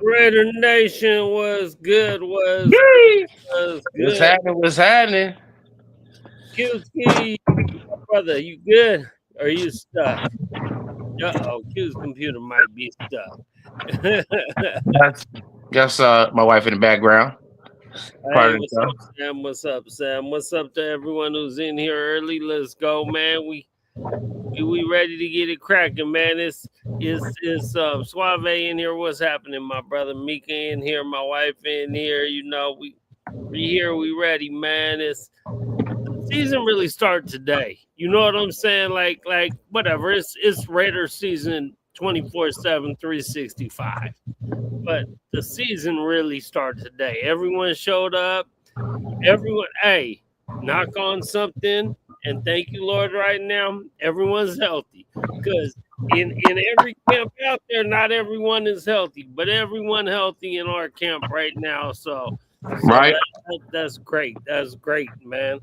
Raider Nation was good. Was What's good. happening? What's happening? Qski, brother, you good? Or are you stuck? Uh-oh, Q's computer might be stuck. Guess my wife in the background. Hey, Part of the what's show. up, Sam? What's up, Sam? What's up to everyone who's in here early? Let's go, man. We ready to get it cracking, man. It's Suave in here. What's happening, my brother? Mika in here, my wife in here. You know, we here, we ready, man. It's season really start today. You know what I'm saying? Like whatever. It's Raider season 24/7, 365. But the season really started today. Everyone showed up. Everyone, hey, knock on something and thank you, Lord, right now. Everyone's healthy. Because in every camp out there, not everyone is healthy, but everyone healthy in our camp right now. So Right. that's great. That's great, man.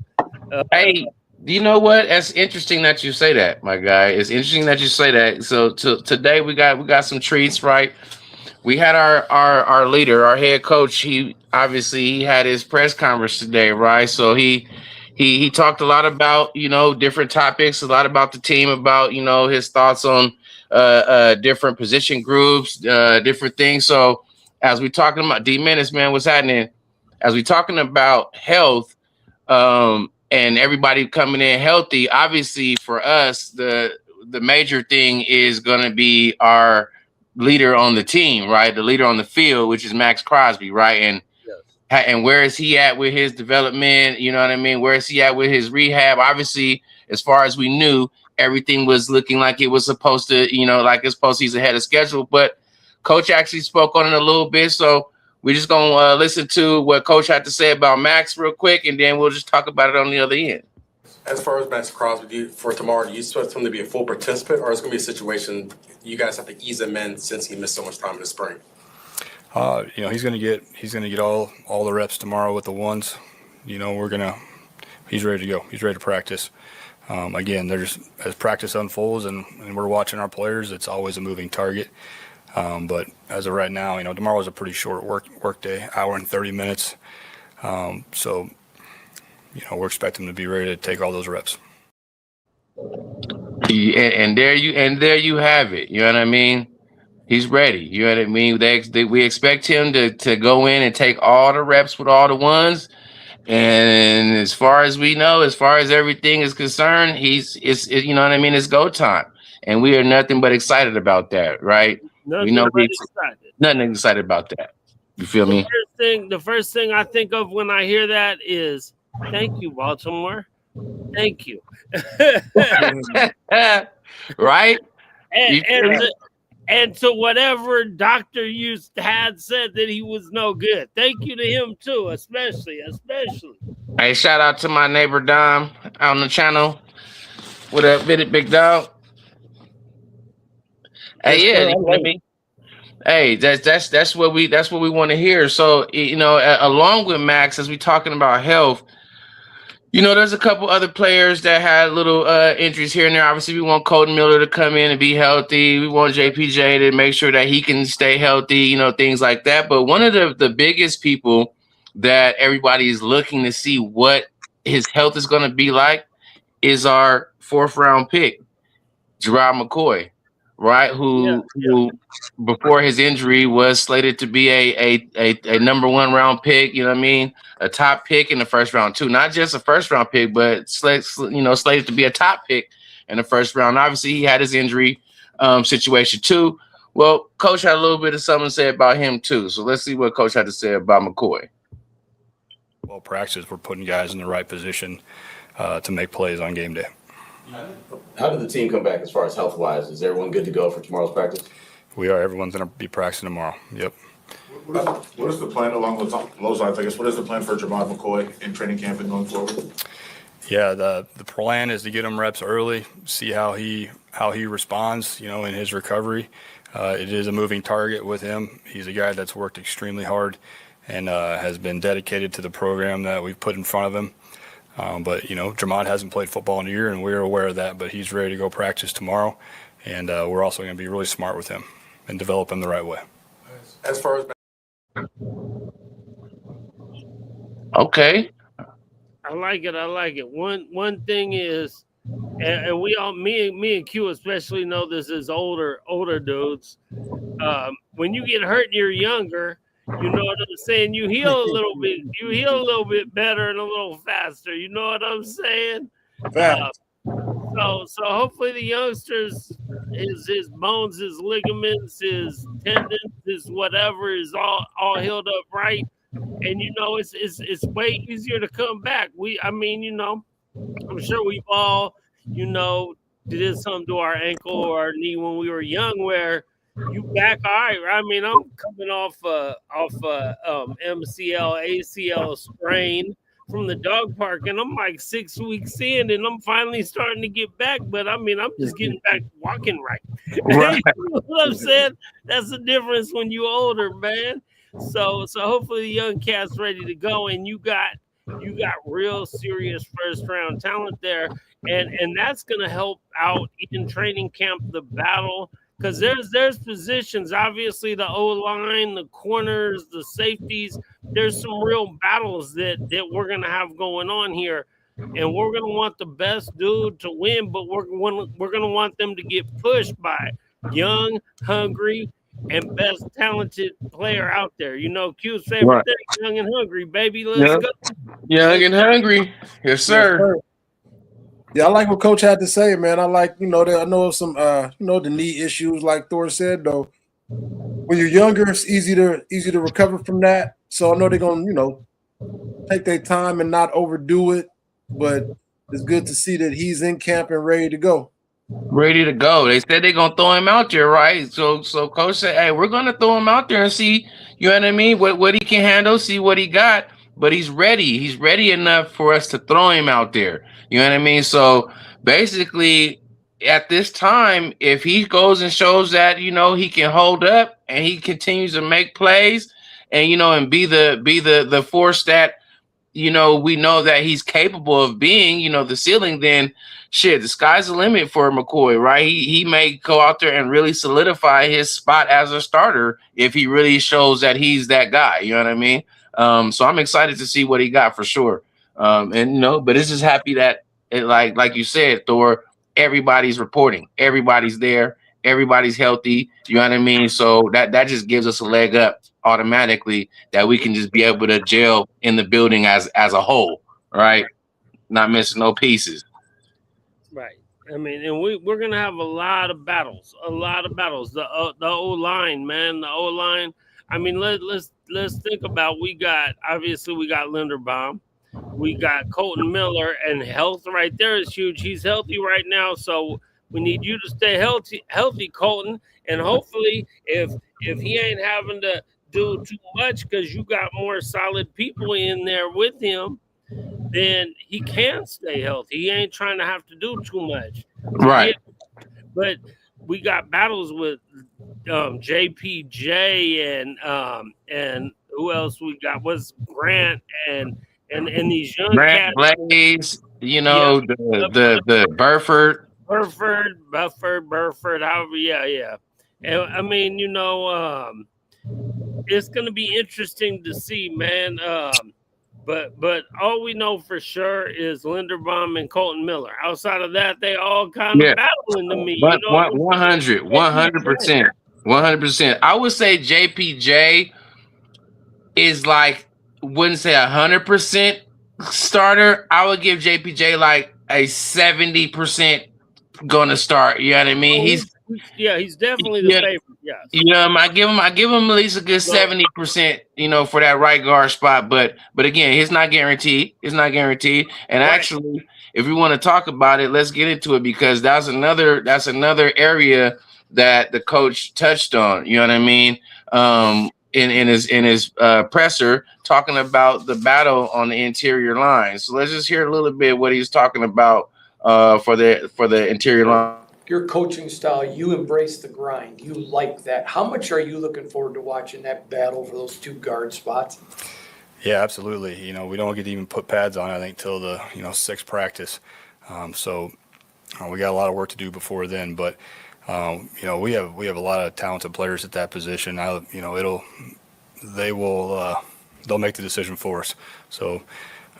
Hey, do you know what? That's interesting that you say that, my guy. It's interesting that you say that. So today we got some treats, right? We had our leader, our head coach. He had his press conference today, right? So he talked a lot about different topics, a lot about the team, about his thoughts on different position groups, different things. So as we talking about D Menace, man, what's happening? As we talking about health, and everybody coming in healthy, obviously for us the major thing is going to be our leader on the team, right? The leader on the field, which is Max Crosby, right? Yes. And where is he at with his development? You know what I mean? Where is he at with his rehab? Obviously, as far as we knew, everything was looking like it was supposed to, like it's supposed to, he's ahead of schedule. But coach actually spoke on it a little bit. So we're just going to listen to what coach had to say about Max real quick, and then we'll just talk about it on the other end. As far as Max Crosby, for tomorrow, do you expect him to be a full participant, or is it going to be a situation you guys have to ease him in since he missed so much time in the spring? He's gonna get all the reps tomorrow with the ones. He's ready to go. He's ready to practice. Again, as practice unfolds and we're watching our players, it's always a moving target. But as of right now, tomorrow's a pretty short work day, hour and 30 minutes. So we're expecting him to be ready to take all those reps. And there you have it. You know what I mean? He's ready. You know what I mean? We expect him to go in and take all the reps with all the ones. And as far as we know, as far as everything is concerned, you know what I mean? It's go time. And we are nothing but excited about that, right? Nothing but excited. Nothing excited about that. You feel me? The first thing I think of when I hear that is thank you, Baltimore. Thank you. Right? And to whatever doctor you had said that he was no good. Thank you to him too, especially. Hey, shout out to my neighbor Dom on the channel. What up, big dog? Hey, yeah, hey, that's what we want to hear. So along with Max, as we talking about health, there's a couple other players that had little injuries here and there. Obviously, we want Colton Miller to come in and be healthy. We want JPJ to make sure that he can stay healthy, things like that. But one of the biggest people that everybody is looking to see what his health is going to be like is our 4th round pick, Gerard McCoy, right? Who before his injury was slated to be a number 1 round pick, you know what I mean? A top pick in the 1st round too. Not just a 1st round pick, but slated to be a top pick in the 1st round. Obviously, he had his injury situation too. Well, coach had a little bit of something to say about him too. So let's see what coach had to say about McCoy. Well, practice, we're putting guys in the right position to make plays on game day. How did the team come back as far as health-wise? Is everyone good to go for tomorrow's practice? We are. Everyone's going to be practicing tomorrow. Yep. What is the plan along those lines? I guess what is the plan for Gerard McCoy in training camp and going forward? Yeah, the plan is to get him reps early, see how he responds, in his recovery. It is a moving target with him. He's a guy that's worked extremely hard and has been dedicated to the program that we've put in front of him. But Jamad hasn't played football in a year, and we're aware of that. But he's ready to go practice tomorrow, and we're also going to be really smart with him and develop him the right way. As far as Okay. I like it. I like it. One thing is, and we all, me and Q especially know this as older dudes. When you get hurt and you're younger, you know what I'm saying. You heal a little bit. You heal a little bit better and a little faster. You know what I'm saying. Uh, Facts. so hopefully the youngsters, his bones, his ligaments, his tendons, his whatever is all healed up right. And you know it's way easier to come back. I mean, you know, I'm sure we've all, you know, did something to our ankle or our knee when we were young where you back all right. I mean, I'm coming off MCL, ACL sprain from the dog park, and I'm like 6 weeks in, and I'm finally starting to get back. But I mean, I'm just getting back walking right. Right. You know what I'm saying? That's the difference when you older, man. So hopefully the young cat's ready to go, and you got real serious first round talent there, and that's gonna help out in training camp the battle. Because there's positions, obviously the O line, the corners, the safeties. There's some real battles that we're gonna have going on here, and we're gonna want the best dude to win, but we're gonna want them to get pushed by young, hungry, and best talented player out there. You know, Q's favorite Right. thing, young and hungry, baby. Let's Yeah. go. Young and hungry. Yes, Yes, sir. sir. Yeah, I like what Coach had to say, man. I like, you know, I know some, you know, the knee issues, like Thor said, though. When you're younger, it's easy to recover from that. So I know they're gonna, you know, take their time and not overdo it. But it's good to see that he's in camp and ready to go. Ready to go. They said they're gonna throw him out there, right? So coach said, hey, we're gonna throw him out there and see, you know what I mean, what he can handle, see what he got. But he's ready. He's ready enough for us to throw him out there. You know what I mean? So basically, at this time, if he goes and shows that, you know, he can hold up and he continues to make plays and, you know, and be the force that, you know, we know that he's capable of being, you know, the ceiling, then shit, the sky's the limit for McCoy, right? He may go out there and really solidify his spot as a starter if he really shows that he's that guy. You know what I mean? So I'm excited to see what he got for sure. And you know, but it's just happy that it, like you said, Thor, everybody's reporting, everybody's there, everybody's healthy. You know what I mean? So that just gives us a leg up automatically that we can just be able to gel in the building as a whole, right? Not missing no pieces. Right. I mean, and we're gonna have a lot of battles. The O line, man, the O line. I mean, let's think about. We got Linderbaum, we got Colton Miller, and health right there is huge. He's healthy right now, so we need you to stay healthy, Colton, and hopefully, if he ain't having to do too much because you got more solid people in there with him, then he can stay healthy. He ain't trying to have to do too much. Right. But we got battles with JPJ and who else we got? What's Grant and these young Grant cats. Blaze, you know, the Burford. Burford, however, yeah. And I mean, you know, it's gonna be interesting to see, man. But all we know for sure is Linderbaum and Colton Miller. Outside of that, they all kind of battling to me. But You know, 100%. 100%. I would say JPJ is like, wouldn't say 100% starter. I would give JPJ like a 70% gonna start. You know what I mean? He's definitely the favorite. Yes. You know, I give him at least a good 70%, you know, for that right guard spot. But again, it's not guaranteed. It's not guaranteed. And Right. actually, if we want to talk about it, let's get into it because that's another area that the coach touched on. You know what I mean? In his presser, talking about the battle on the interior line. So let's just hear a little bit what he's talking about for the interior line. Your coaching style, you embrace the grind. You like that. How much are you looking forward to watching that battle for those two guard spots? Yeah, absolutely. You know, we don't get to even put pads on, I think, till the, you know, sixth practice. So we got a lot of work to do before then. But, you know, we have a lot of talented players at that position. You know, they'll make the decision for us. So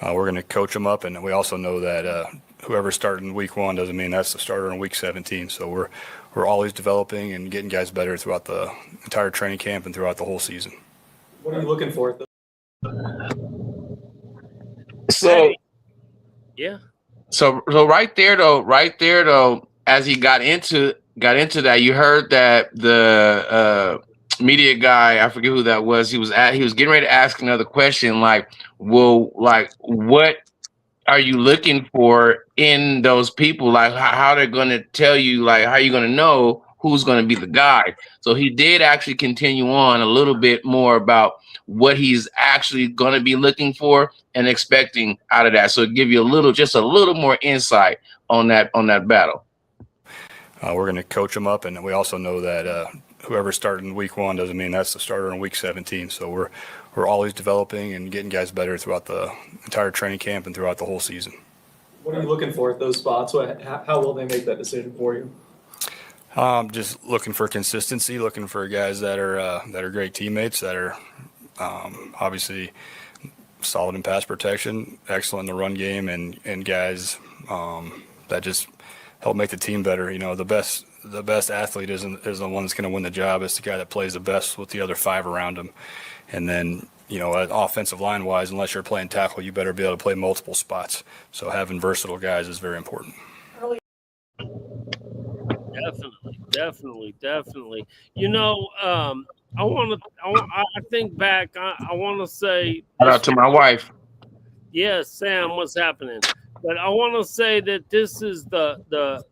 we're going to coach them up, and we also know that whoever's starting week 1 doesn't mean that's the starter in week 17. So we're always developing and getting guys better throughout the entire training camp and throughout the whole season. What are you looking for? So Yeah. So right there though, as he got into that, you heard that the media guy, I forget who that was, he was getting ready to ask another question, like, well, like, what are you looking for in those people? Like, how they're going to tell you, like, how are you going to know who's going to be the guy? So he did actually continue on a little bit more about what he's actually going to be looking for and expecting out of that. So give you just a little more insight on that battle. We're going to coach them up, and we also know that whoever's starting week 1 doesn't mean that's the starter in week 17. So we're always developing and getting guys better throughout the entire training camp and throughout the whole season. What are you looking for at those spots? How will they make that decision for you? Just looking for consistency, looking for guys that are great teammates, that are obviously solid in pass protection, excellent in the run game, and guys that just help make the team better. You know, the best athlete isn't the one that's going to win the job. It's the guy that plays the best with the other 5 around him. And then, you know, offensive line wise, unless you're playing tackle, you better be able to play multiple spots. So having versatile guys is very important. Definitely. You know, I think back. I want to say Shout out to my wife. Yes, Sam, what's happening? But I want to say that this is the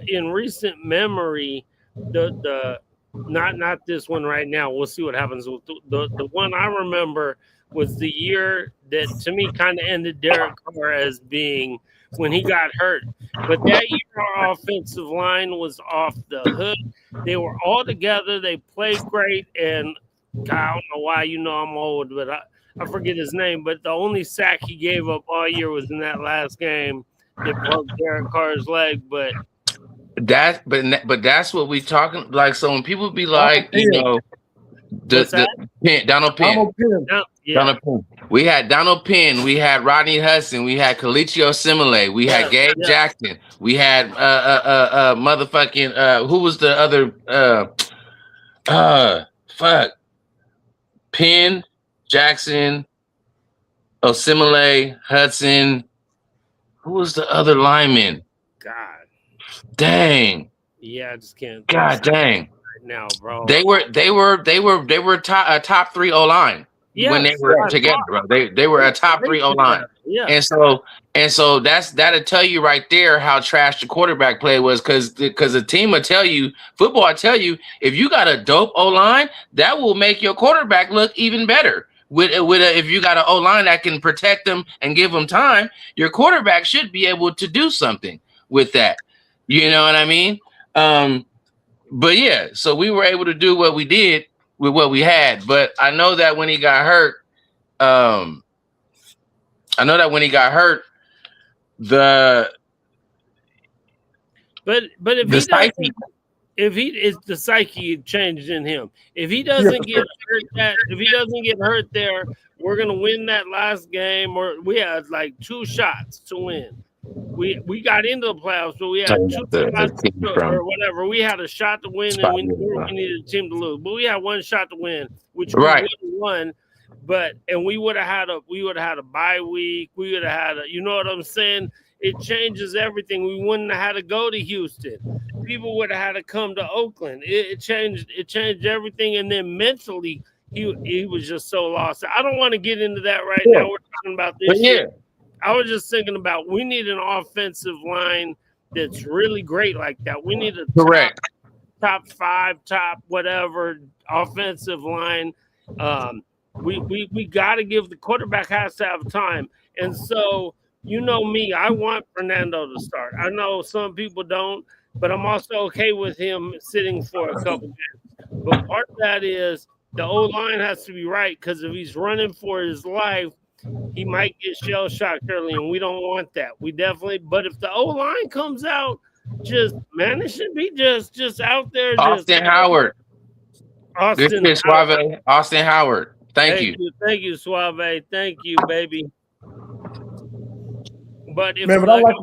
in recent memory, the not this one right now. We'll see what happens with the one I remember was the year that to me kind of ended Derek Carr as being when he got hurt. But that year our offensive line was off the hook. They were all together. They played great. And God, I don't know why, you know I'm old, but I forget his name. But the only sack he gave up all year was in that last game that broke Derek Carr's leg. But that's what we talking like. So when people be like, you know, Donald Penn. Donald Penn. We had Donald Penn. We had Rodney Hudson. We had Kalichio Simile. We had Gabe Jackson. We had motherfucking who was the other Penn, Jackson, Osimile, Hudson. Who was the other lineman? God. Dang. Yeah, I just can't. God dang. Right now, bro. They were top 3 O-line when they were together, bro. They were a top 3 O-line. Yeah. And so that'll tell you right there how trash the quarterback play was, because the team will tell you, football will tell you, if you got a dope O-line, that will make your quarterback look even better. If you got an O-line that can protect them and give them time, your quarterback should be able to do something with that. You know what I mean? But yeah, so we were able to do what we did with what we had. But I know that when he got hurt, if the psyche changed in him. If he doesn't get hurt there, we're gonna win that last game. Or we had like 2 shots to win. We got into the playoffs, but we had 2 shots or whatever. We had a shot to win, and we needed a team to lose. But we had 1 shot to win, which we would have won. And we would have had a bye week. We would have had you know what I'm saying? It changes everything. We wouldn't have had to go to Houston. People would have had to come to Oakland. It changed everything. And then mentally, he was just so lost. I don't want to get into that right now. We're talking about this year. I was just thinking about we need an offensive line that's really great like that. We need a top 5, top whatever offensive line. We got to give the quarterback has to have time. And so, you know me, I want Fernando to start. I know some people don't, but I'm also okay with him sitting for a couple games. But part of that is the O-line has to be right, because if he's running for his life, he might get shell-shocked early, and we don't want that. We definitely – but if the O-line comes out, it should be just out there. Austin Howard. Austin Howard. Thank you. Thank you, Suave. Thank you, baby. But if Man, but I like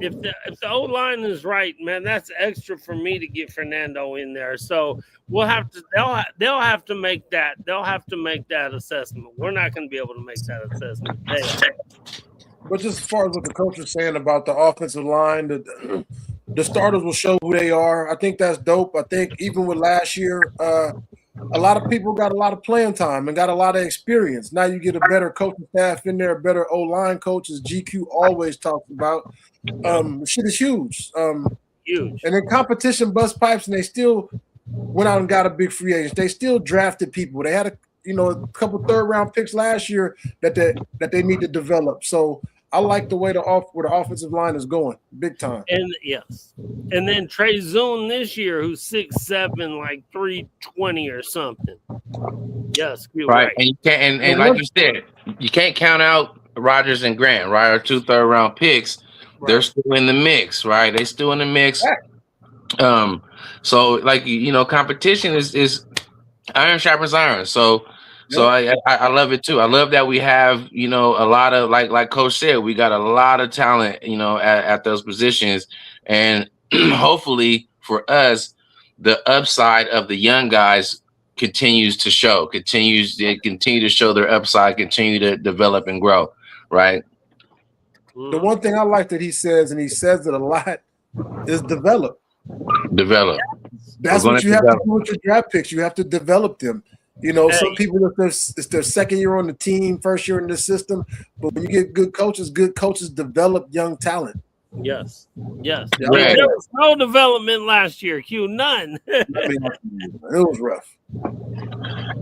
if the O line is right, man, that's extra for me to get Fernando in there. So we'll have to they'll have to make that assessment. We're not going to be able to make that assessment. But just as far as what the coach was saying about the offensive line, the starters will show who they are. I think that's dope. I think even with last year, a lot of people got a lot of playing time and got a lot of experience. Now you get a better coaching staff in there, a better O-line coach, as GQ always talks about. Shit is huge. Huge. And then competition bust pipes, and they still went out and got a big free agent. They still drafted people. They had a couple third-round picks last year that they need to develop. So I like the way where the offensive line is going, big time. And yes, and then Trey Zoon this year, who's 6'7", like 320 or something. Yes, you're right. And you can't, and like you said, you can't count out Rodgers and Grant, right? Our 2 third-round picks. Right. They're still in the mix, right? They're still in the mix. Right. So like competition is iron sharpens iron. So I love it too. I love that we have, a lot of like Coach said, we got a lot of talent, at those positions. And hopefully for us, the upside of the young guys continues to show, continue to show their upside, continue to develop and grow, right? The one thing I like that he says, and he says it a lot, is develop. Develop. That's what you have to do with your draft picks. You have to develop them. Some people, it's their second year on the team, first year in the system. But when you get good coaches develop young talent. Yes. Yeah, there was no development last year, Q. None. It was rough.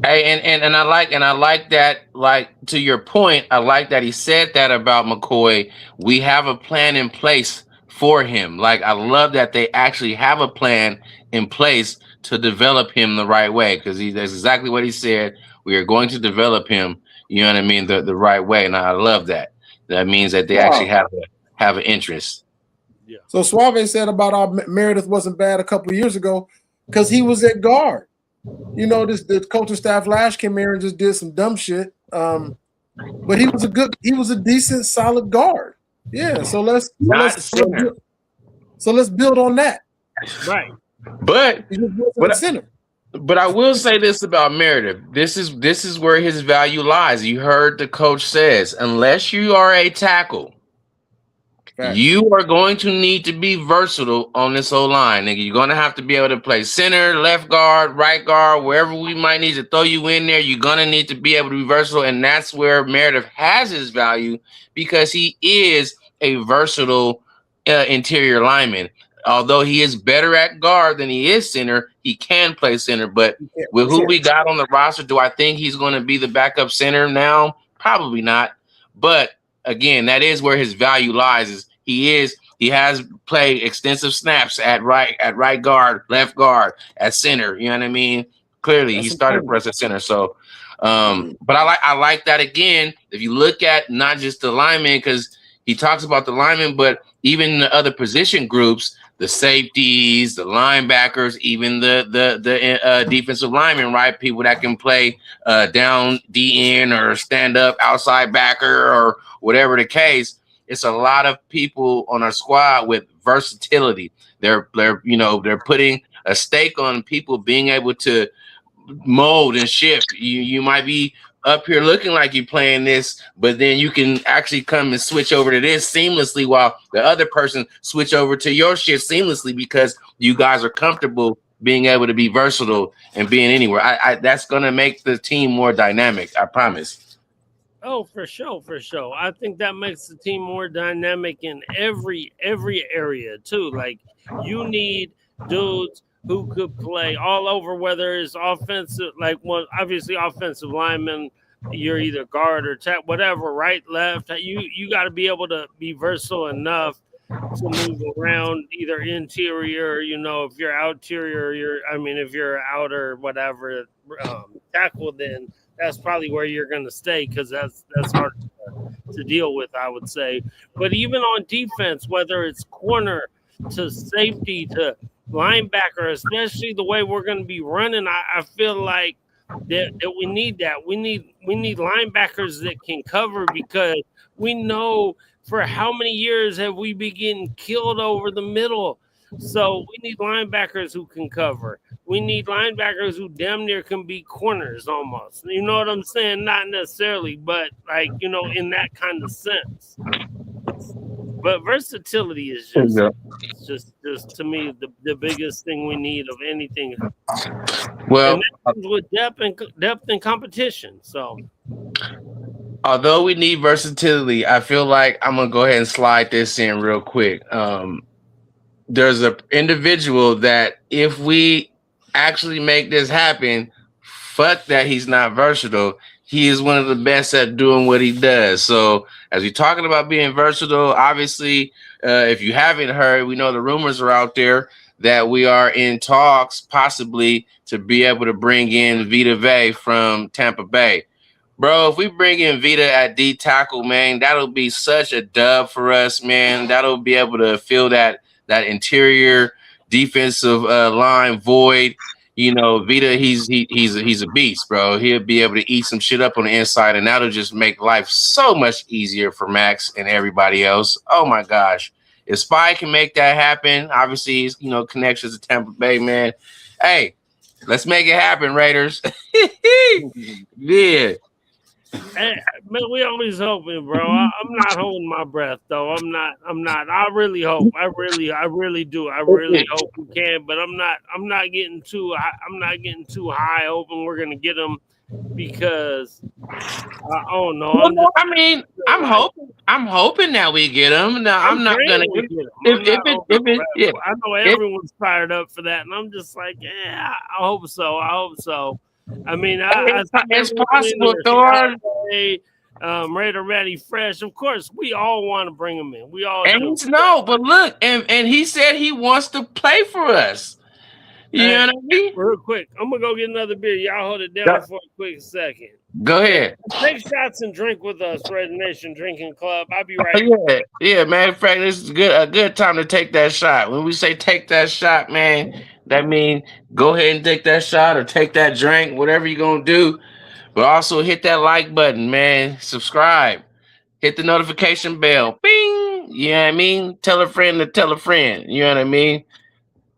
Hey, and I like that, like to your point, I like that he said that about McCoy. We have a plan in place for him. Like, I love that they actually have a plan in place to develop him the right way, because that's exactly what he said. We are going to develop him, you know what I mean, the right way. And I love that. That means that they actually have an interest. Yeah. So Suave said about how Meredith wasn't bad a couple of years ago because he was at guard. The coaching staff last came here and just did some dumb shit. But he was a decent, solid guard. Yeah. So let's build on that. Right. But center. But I will say this about Meredith. This is where his value lies. You heard the coach says, unless you are a tackle, you are going to need to be versatile on this O-line, nigga. You're going to have to be able to play center, left guard, right guard, wherever we might need to throw you in there. You're going to need to be able to be versatile, and that's where Meredith has his value, because he is a versatile interior lineman. Although he is better at guard than he is center, he can play center. But with who we got on the roster, do I think he's going to be the backup center now? Probably not. But again, that is where his value lies. Is he has played extensive snaps at right guard, left guard, at center. You know what I mean? Clearly, he started for us at center. So, but I like that again. If you look at not just the linemen, because he talks about the linemen, but even the other position groups, the safeties, the linebackers, even the defensive linemen, right? People that can play down DN or stand up outside backer or whatever the case. It's a lot of people on our squad with versatility. They're putting a stake on people being able to mold and shift. You might be up here looking like you're playing this, but then you can actually come and switch over to this seamlessly while the other person switch over to your shit seamlessly, because you guys are comfortable being able to be versatile and being anywhere. That's going to make the team more dynamic. I promise. Oh, for sure. I think that makes the team more dynamic in every area too. Like, you need dudes who could play all over, whether it's offensive, obviously offensive lineman, you're either guard or tack, whatever, right, left. You got to be able to be versatile enough to move around, either interior, if you're outerior, if you're outer, whatever, tackle, then that's probably where you're going to stay, because that's hard to deal with, I would say. But even on defense, whether it's corner to safety to linebacker, especially the way we're going to be running, I feel like that we need that. We need linebackers that can cover, because we know for how many years have we been getting killed over the middle. So we need linebackers who can cover. We need linebackers who damn near can be corners almost. You know what I'm saying? Not necessarily, but like, you know, in that kind of sense. But versatility is just to me the biggest thing we need of anything. Well, and that comes with depth and competition. So although we need versatility, I feel like I'm gonna go ahead and slide this in real quick. There's an individual that if we actually make this happen, fuck that he's not versatile. He is one of the best at doing what he does. So as we're talking about being versatile, obviously, if you haven't heard, we know the rumors are out there that we are in talks possibly to be able to bring in Vita Vea from Tampa Bay. Bro, if we bring in Vita at D tackle, man, that'll be such a dub for us, man. That'll be able to fill that interior defensive line void. You know, Vita, he's a beast, bro. He'll be able to eat some shit up on the inside, and that'll just make life so much easier for Max and everybody else. Oh my gosh. If Spy can make that happen, obviously he's, you know, connections to Tampa Bay, man. Hey, let's make it happen, Raiders. Yeah. Hey, man, we always hoping, bro. I'm not holding my breath, though. I'm not. I really hope. I really do. I really hope we can. But I'm not getting too high hoping we're gonna get them, because oh no. I'm hoping that we get them. No, I'm not gonna. I know everyone's fired up for that, and I'm just like, yeah, I hope so. I mean, it's possible, Thor. Raider Matty Fresh. Of course, we all want to bring him in. We all do. But look, and he said he wants to play for us. You know what I mean? Real quick, I'm gonna go get another beer. Y'all hold it down for a quick second. Go ahead. Take shots and drink with us, Raider Nation Drinking Club. I'll be right back. Yeah, matter of fact, this is a good time to take that shot. When we say take that shot, man, that means go ahead and take that shot or take that drink, whatever you're gonna do. But also hit that like button, man. Subscribe. Hit the notification bell. Bing! You know what I mean? Tell a friend to tell a friend. You know what I mean?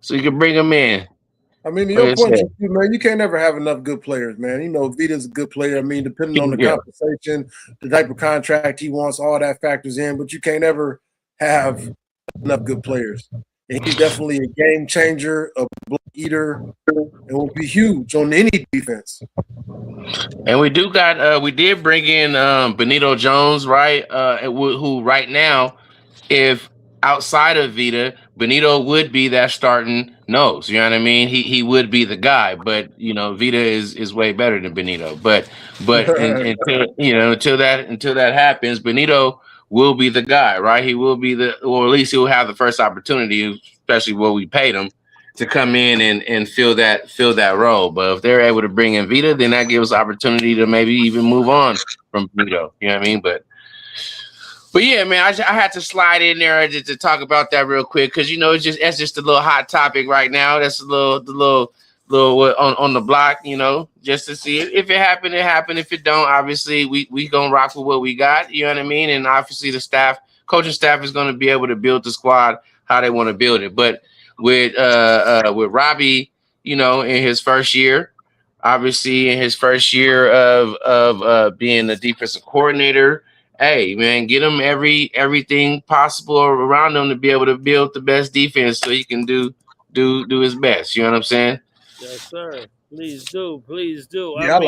So you can bring them in. I mean, your point, man, you can't ever have enough good players, man. You know, Vita's a good player. I mean, depending on the compensation, the type of contract he wants, all that factors in. But you can't ever have enough good players. And he's definitely a game changer, a block eater, and will be huge on any defense. And we did bring in Benito Jones, right? Who right now, if outside of Vita, Benito would be that starting nose. You know what I mean? He would be the guy, but you know, Vita is way better than Benito. But until that happens, Benito will be the guy, right? He will be or at least he will have the first opportunity, especially what we paid him, to come in and fill that role. But if they're able to bring in Vita, then that gives opportunity to maybe even move on from Benito. You know what I mean? But yeah, man, I had to slide in there to talk about that real quick, because you know that's just a little hot topic right now. That's a little on the block, you know, just to see if it happened, it happened. If it don't, obviously we gonna rock with what we got. You know what I mean? And obviously the coaching staff is gonna be able to build the squad how they want to build it. But with Robbie, you know, in his first year, obviously in his first year of being the defensive coordinator. Hey, man, get him everything possible around him to be able to build the best defense so he can do his best. You know what I'm saying? Yes, sir. Please do. Yeah, I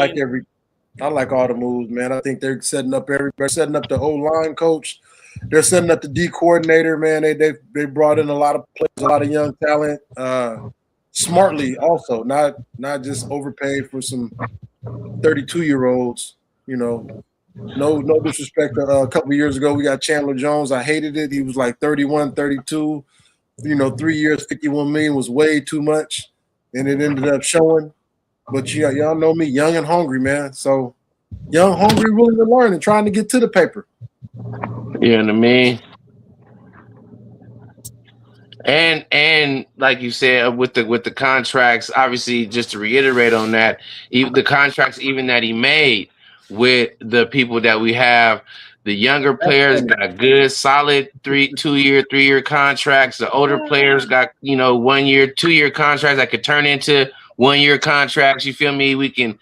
like all the moves, man. I think they're setting up setting up the O-line coach. They're setting up the D coordinator, man. They brought in a lot of players, a lot of young talent, smartly also, not just overpaid for some 32-year-olds, you know. No disrespect. A couple of years ago, we got Chandler Jones. I hated it. He was like 31, 32. You know, 3 years, $51 million was way too much, and it ended up showing. But y'all know me, young and hungry, man. So young, hungry, willing to learn, and trying to get to the paper. You know what I mean? And like you said, with the contracts, obviously, just to reiterate on that, the contracts even that he made with the people that we have, the younger players got good, solid 2-year, 3-year contracts. The older players got 1 year, 2-year contracts that could turn into 1-year contracts. You feel me? We can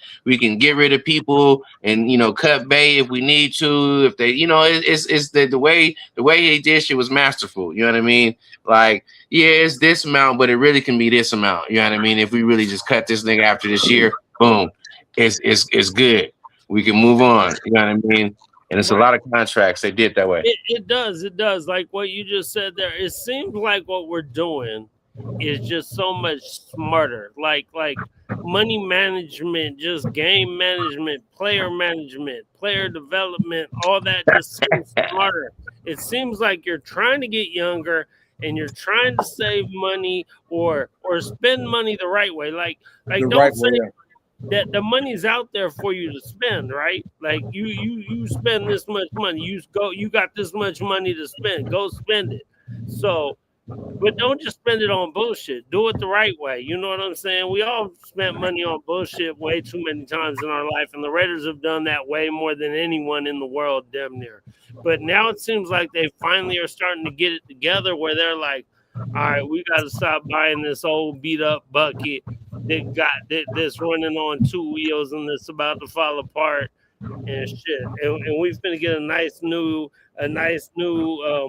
get rid of people and cut bait if we need to. If they it's the way he did shit was masterful. You know what I mean? Like, yeah, it's this amount, but it really can be this amount. You know what I mean? If we really just cut this nigga after this year, boom, it's good. We can move on. You know what I mean? And it's a lot of contracts they did that way. It does. Like what you just said there, it seems like what we're doing is just so much smarter. Like money management, just game management, player development, all that just seems smarter. It seems like you're trying to get younger and you're trying to save money or spend money the right way. Like don't say that the money's out there for you to spend, right? Like you spend this much money, you got this much money to spend, go spend it. So, but don't just spend it on bullshit. Do it the right way. You know what I'm saying? We all spent money on bullshit way too many times in our life, and the Raiders have done that way more than anyone in the world, damn near. But now it seems like they finally are starting to get it together where they're like, all right, we got to stop buying this old beat up bucket that's running on 2 wheels and that's about to fall apart and shit. And we're gonna get a nice new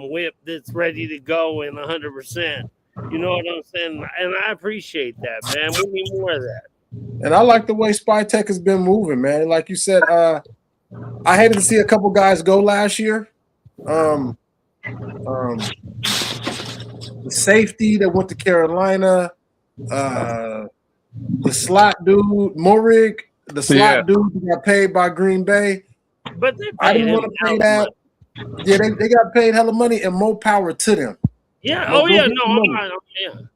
whip that's ready to go and 100%. You know what I'm saying? And I appreciate that, man. We need more of that. And I like the way Spy Tech has been moving, man. Like you said, I hated to see a couple guys go last year. The safety that went to Carolina, the slot dude, Morig, the slot dude who got paid by Green Bay. But they I didn't want to pay that. Yeah, they got paid hella money, and more power to them. Yeah.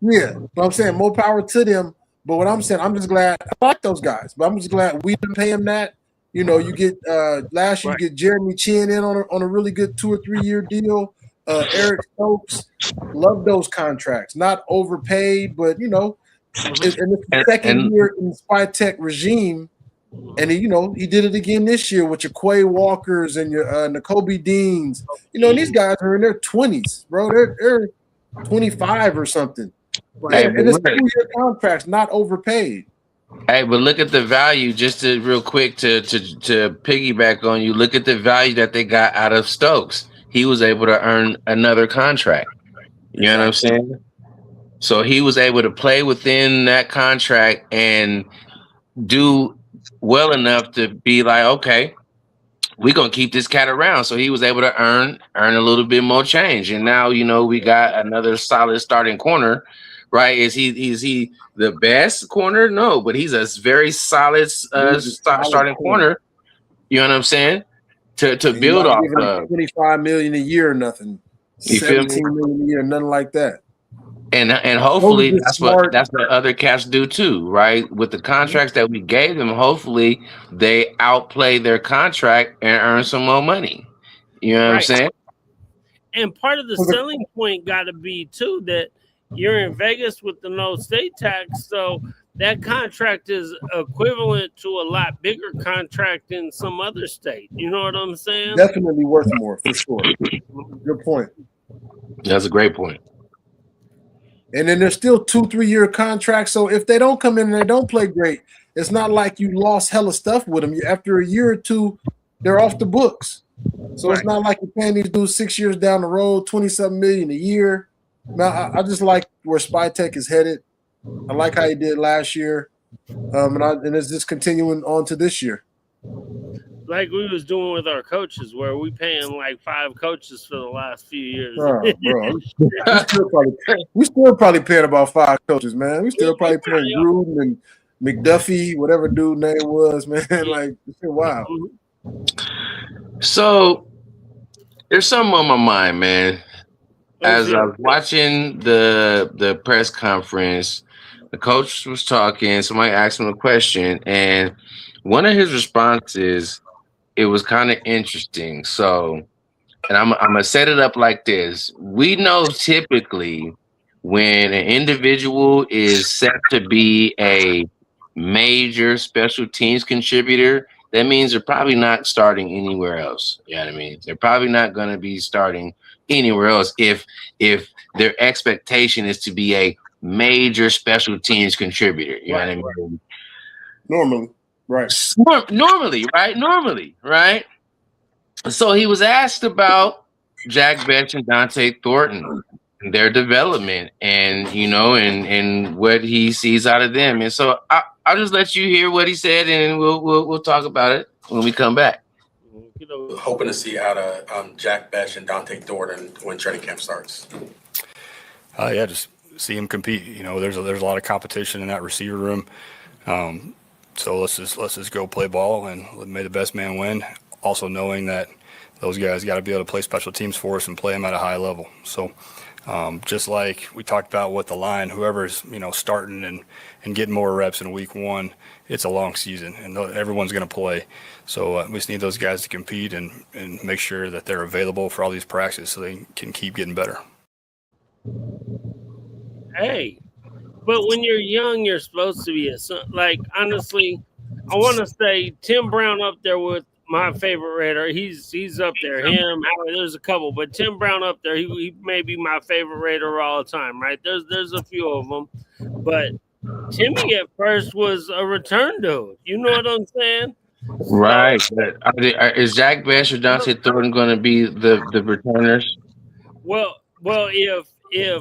Yeah. But I'm saying more power to them. But what I'm saying, I'm just glad I like those guys. But I'm just glad we didn't pay him that. You get last year you get Jeremy Chin in on a really good 2 or 3 year deal. Eric Stokes, love those contracts. Not overpaid, but and it's the second year in the Spy Tech regime. And he did it again this year with your Quay Walkers and your Nakobe Deans. These guys are in their 20s, bro. They're 25 or something. Hey, and it's 2 year contracts, not overpaid. Hey, but look at the value. Just to real quick to piggyback on you. Look at the value that they got out of Stokes. He was able to earn another contract. You know what I'm saying? So he was able to play within that contract and do well enough to be like, okay, we're gonna keep this cat around. So he was able to earn a little bit more change. And now we got another solid starting corner, right? Is he the best corner? No, but he's a very solid starting corner. You know what I'm saying? To build off of $25 million a year, nothing. $17 million a year, nothing like that. And hopefully that's what the other cats do too, right? With the contracts that we gave them, hopefully they outplay their contract and earn some more money. You know what I'm saying? And part of the selling point got to be too that you're in Vegas with the no state tax, so that contract is equivalent to a lot bigger contract in some other state. You know what I'm saying? Definitely worth more for sure. Good point. That's a great point. And then there's still 2-3 year contracts. So if they don't come in and they don't play great, it's not like you lost hella stuff with them. After a year or two, they're off the books. So it's not like you're paying these dudes 6 years down the road, 20-something million a year. Now, I just like where Spy Tech is headed. I like how he did last year. And it's just continuing on to this year. Like we was doing with our coaches, where we paying like 5 coaches for the last few years. Bro. we still probably paying about 5 coaches, man. We still probably paying Gruden and McDuffie, whatever dude name was, man. Like, wow. So there's something on my mind, man. As I was watching the press conference, the coach was talking. Somebody asked him a question, and one of his responses, it was kind of interesting. So, and I'm gonna set it up like this. We know typically when an individual is set to be a major special teams contributor, that means they're probably not starting anywhere else. You know what I mean? They're probably not going to be starting anywhere else if their expectation is to be a major special teams contributor. You know what I mean? Normally, right? Normally, right? So he was asked about Jack Bech and Dante Thornton, their development, and and what he sees out of them. And so I'll just let you hear what he said, and we'll talk about it when we come back. Hoping to see out of Jack Bech and Dante Thornton when training camp starts. Yeah, just see him compete. There's a lot of competition in that receiver room. So let's just go play ball and may the best man win. Also knowing that those guys got to be able to play special teams for us and play them at a high level. So just like we talked about with the line, whoever's starting and getting more reps in week 1, it's a long season and everyone's going to play. So we just need those guys to compete and make sure that they're available for all these practices so they can keep getting better. Hey, but when you're young, you're supposed to be honestly, I want to say Tim Brown up there with my favorite Raider. He's up there. Him, Howard, there's a couple, but Tim Brown up there. He may be my favorite Raider all the time, right? There's a few of them, but Timmy at first was a return dude. You know what I'm saying? Right. Is Jack Bech or Dante Thornton going to be the returners? Well, if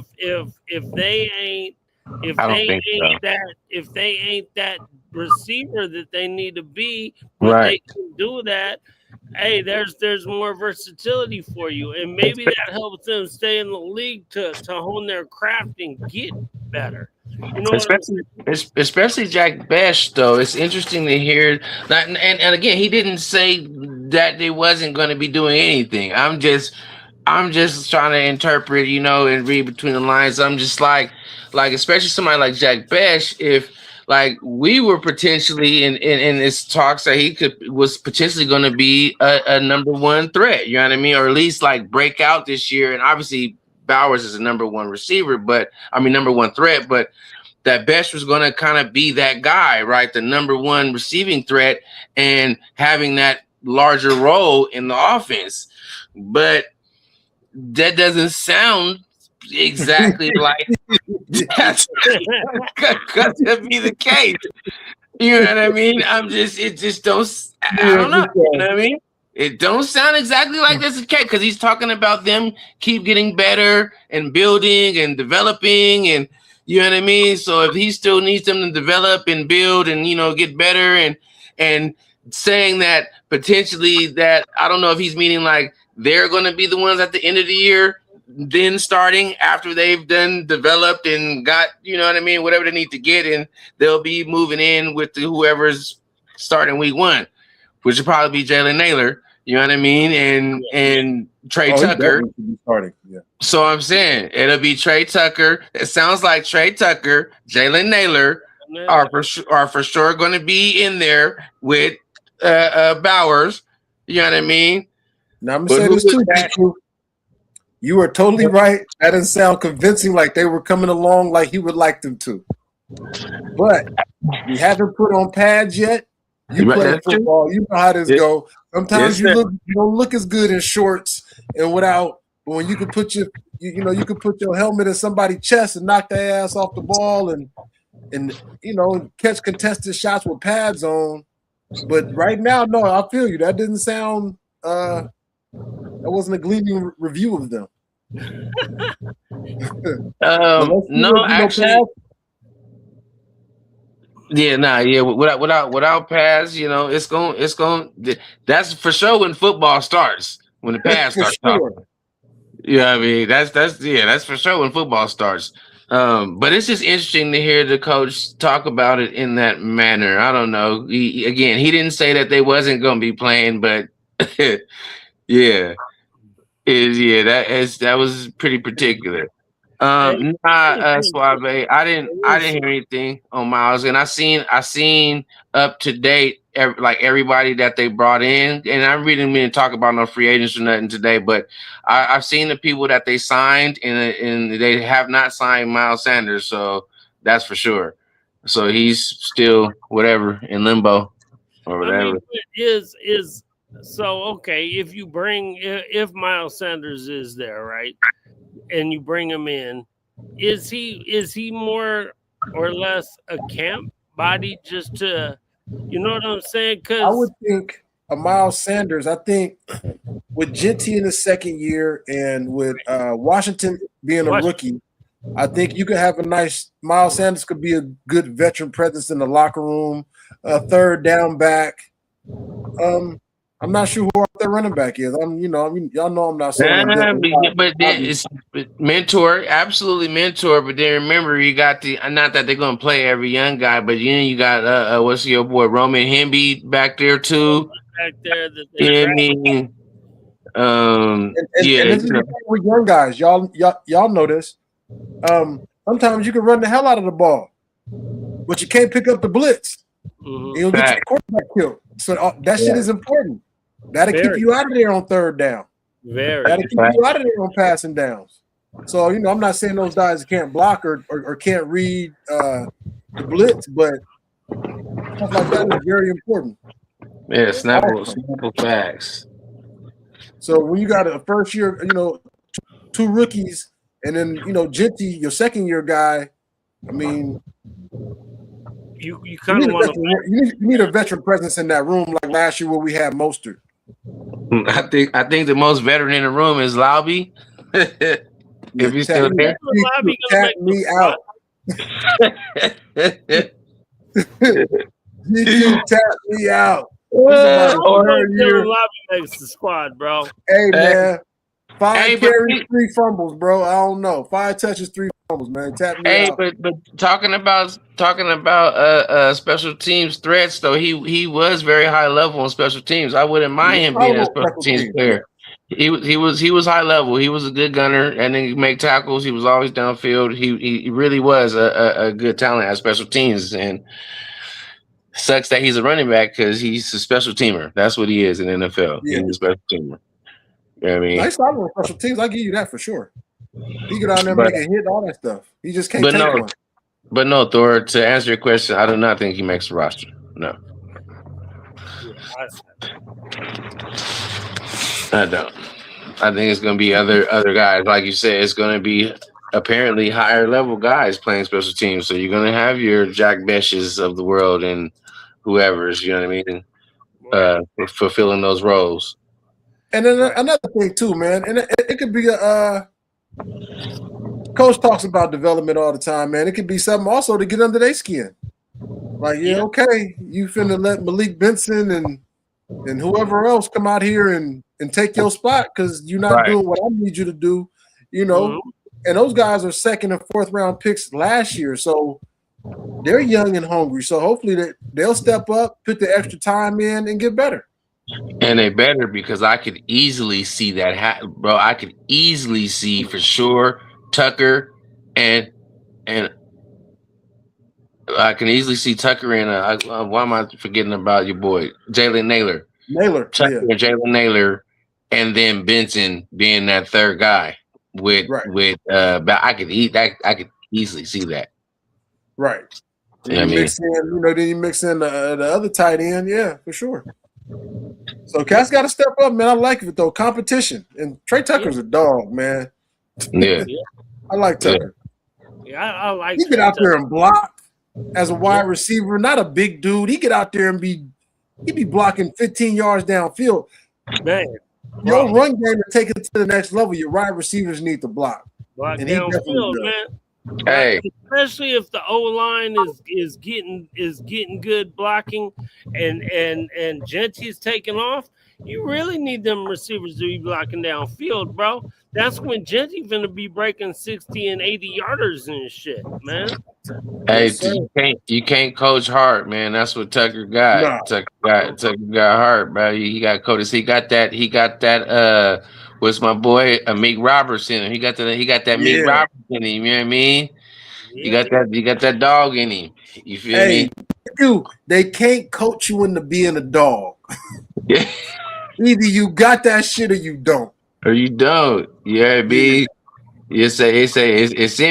they ain't that receiver that they need to be, but right, they can do that. Hey, there's more versatility for you, and maybe that helps them stay in the league to hone their craft and get better. Especially Jack Bech, though. It's interesting to hear that, and again, he didn't say that they wasn't going to be doing anything. I'm just trying to interpret, and read between the lines. I'm just like especially somebody like Jack Bech, if we were potentially in this talks that he was potentially going to be a number 1 threat, you know what I mean, or at least break out this year. And obviously Bowers is a number 1 receiver, number 1 threat, but that Bech was going to kind of be that guy, right? The number 1 receiving threat and having that larger role in the offense. But that doesn't sound exactly like that's going to be the case. You know what I mean? I don't know. You know what I mean? It don't sound exactly like that's the case because he's talking about them keep getting better and building and developing, and you know what I mean? So if he still needs them to develop and build and, get better and saying that potentially that, I don't know if he's meaning they're going to be the ones at the end of the year, then starting after they've done developed and got, you know what I mean, whatever they need to get, and they'll be moving in with whoever's starting week 1, which will probably be Jalen Naylor, you know what I mean, and Trey Tucker. Yeah. So I'm saying it'll be Trey Tucker. It sounds like Trey Tucker, Jalen Naylor are for sure going to be in there with Bowers. You know what I mean? Now I'm gonna say this too. You are totally right. That doesn't sound convincing. Like they were coming along like he would like them to. But you haven't put on pads yet. You play football. You know how this go. Sometimes you don't look as good in shorts and without. But when you can put you can put your helmet in somebody's chest and knock their ass off the ball and catch contested shots with pads on. But right now, no, I feel you. That didn't sound. That wasn't a gleaming review of them. No, actually. Without pads, it's going. That's for sure when football starts. When the pads start talking. Yeah, I mean that's for sure when football starts. But it's just interesting to hear the coach talk about it in that manner. I don't know. He didn't say that they wasn't going to be playing, but that was pretty particular. Suave. I didn't hear anything on Miles, and I seen up to date like everybody that they brought in, and I really didn't mean to talk about no free agents or nothing today, but I've seen the people that they signed, and they have not signed Miles Sanders, so that's for sure. So he's still whatever in limbo or whatever. I mean, is so okay if Miles Sanders is there, right? And you bring him in, is he more or less a camp body just to, you know what I'm saying? Because I would think a Miles Sanders. I think with Genty in the second year and with Washington being a rookie, I think you could have a nice Miles Sanders could be a good veteran presence in the locker room, a third down back. I'm not sure who their running back is. Y'all know I'm not saying. But then it's mentor, absolutely mentor. But then remember, you got not that they're gonna play every young guy, but you got what's your boy Roman Hemby back there too. Back there, yeah, I mean, and this is with young guys. Y'all know this. Sometimes you can run the hell out of the ball, but you can't pick up the blitz. You'll get your quarterback killed. So that shit is important. That'll keep you out of there on third down. That'll keep you out of there on passing downs. So, I'm not saying those guys can't block or can't read the blitz, but stuff like that is very important. Yeah, Snapple facts. So when you got a first year, two rookies, and then Genty, your second year guy, I mean, you kind of want to. You need a veteran presence in that room, like last year where we had Mostert. I think the most veteran in the room is Lobby. If he's still there, tap me out. Tap me out. Lobby makes the squad, bro. Hey man, 5 carries, 3 fumbles, bro. I don't know. 5 touches, 3 fumbles, man. Tap me out. But talking about special teams threats, though, he was very high level on special teams. I wouldn't mind him being a special teams player. He was high level. He was a good gunner, and then he make tackles. He was always downfield. He really was a good talent at special teams, and sucks that he's a running back because he's a special teamer. That's what he is in the NFL. Yeah. He's a special teamer. You know what I mean? Nice on special teams. I give you that for sure. He get out there and make a hit, all that stuff. He just can't take one. But no, Thor, to answer your question, I do not think he makes the roster. No. I don't. I think it's going to be other guys. Like you said, it's going to be apparently higher level guys playing special teams. So you're going to have your Jack Beshes of the world and whoever's, you know what I mean, fulfilling those roles. And then another thing too, man, and it could be coach talks about development all the time, man. It could be something also to get under their skin. Like, okay, you finna let Malik Benson and whoever else come out here and take your spot because you're not doing what I need you to do, And those guys are 2nd and 4th round picks last year, so they're young and hungry. So hopefully they'll step up, put the extra time in, and get better. And they better because I could easily see that, bro. I could easily see for sure Tucker and I can easily see Tucker and why am I forgetting about your boy Jalen Naylor? Tucker and Jalen Naylor, and then Benson being that third guy with I could easily see that. Right. Then you mix in the other tight end, yeah, for sure. So Cat's got to step up, man. I like it though. Competition, and Trey Tucker's a dog, man. Yeah, I like Tucker. Yeah, I like. He get out there and block as a wide receiver, not a big dude. He get out there and be blocking 15 yards downfield. Man, your run game to take it to the next level. Your wide receivers need to block. And downfield, man. Hey, especially if the O line is getting good blocking, and Genty's taking off, you really need them receivers to be blocking downfield, bro. That's when Genty gonna be breaking 60 and 80 yarders and shit, man. Hey, you can't coach hard, man. That's what Tucker got. Tucker got hard, bro. He got coaches. He got that. what's my boy Meek Robertson? He got that Meek Yeah. Robertson in him. You know what I mean? Yeah. You got that dog in him. You feel Hey, me? dude, they can't coach you into being a dog. Yeah. Either you got that shit or you don't. Or you don't. You heard me? It's in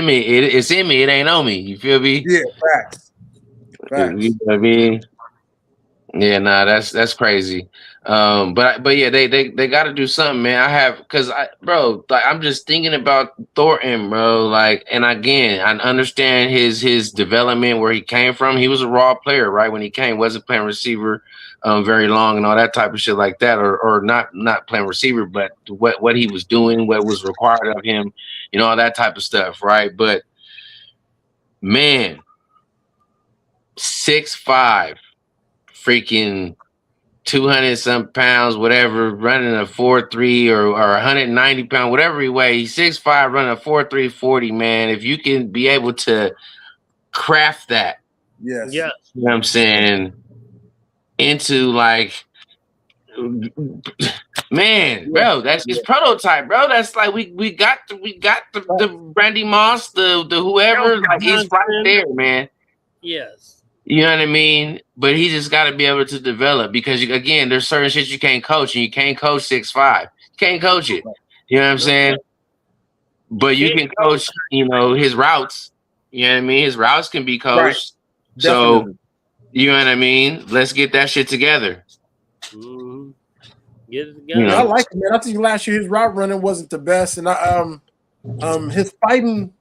me. It's in me. It ain't on me. You feel me? Yeah, facts. You know what I mean? Yeah, nah, that's crazy. But yeah, they got to do something, man. Bro, like I'm just thinking about Thornton, bro. Like, and again, I understand his development where he came from. He was a raw player, right? When he came, wasn't playing receiver very long and all that type of shit like that, or not playing receiver, but what he was doing, what was required of him, all that type of stuff, right? But man, 6'5", freaking 200 some pounds, whatever, running a 4.3 or 190 pound, whatever he weighs, 6'5", running a 4.3 40, man. If you can be able to craft that, Yes. Yes. you know what I'm saying, into like, man, bro, that's his prototype, bro. That's like we got the Randy Moss, the whoever, like he's right there, man. Yes. You know what I mean? But he just got to be able to develop because, again, there's certain shit you can't coach, and you can't coach 6'5". You can't coach it. You know what I'm saying? But you can coach, his routes. You know what I mean? His routes can be coached. Right. So, you know what I mean? Let's get that shit together. Mm-hmm. Get it together. Yeah, I like it, man. I think last year his route running wasn't the best, and his fighting